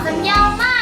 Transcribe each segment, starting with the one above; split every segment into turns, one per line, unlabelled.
phần nhau màu.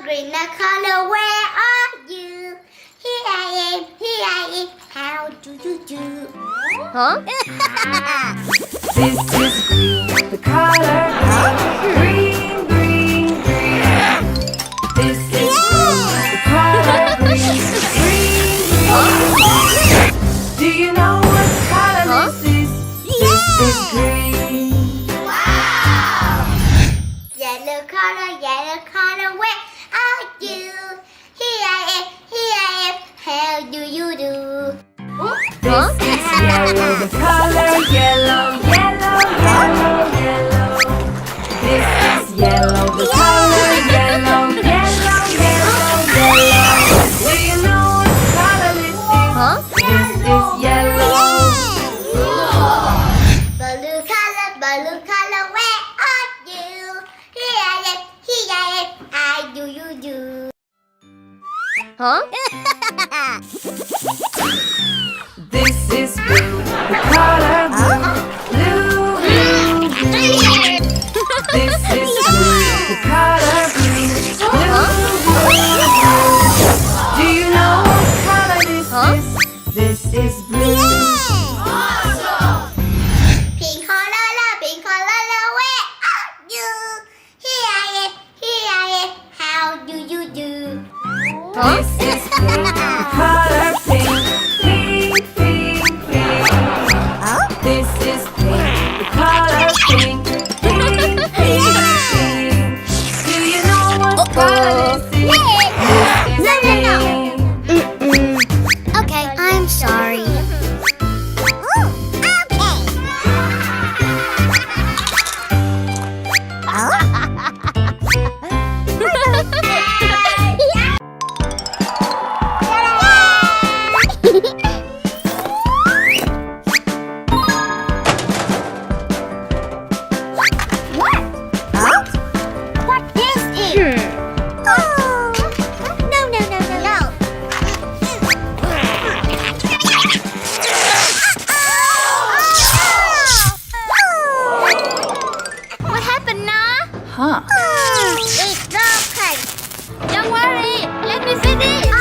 Green color, where are
Huh?
This is green, the color green, green, green. This is green, the color green, green, green. Do you know what color this is? This is green.
Wow! Yellow color, where are you? Here I am, how do you do?
This is yellow, the color yellow, yellow, yellow, yellow. This is yellow, the color yellow, yellow, yellow, yellow. Do you know what color this is?
Huh?
This is yellow.
Blue color, where are you? Here I am, how do you do?
Huh?
This is blue, the color blue, blue, blue, blue. This is blue, the color blue, blue, blue, blue. Do you know what color this is? This is blue.
Pink color, where are you? Here I am, how do you do?
This is pink, the color pink, pink, pink, pink. This is pink, the color pink, pink, pink, pink. Do you know what color this is? This is pink.
Okay, I'm sorry. What is it? No. What happened now?
Huh.
It's broken.
Don't worry, let me see this.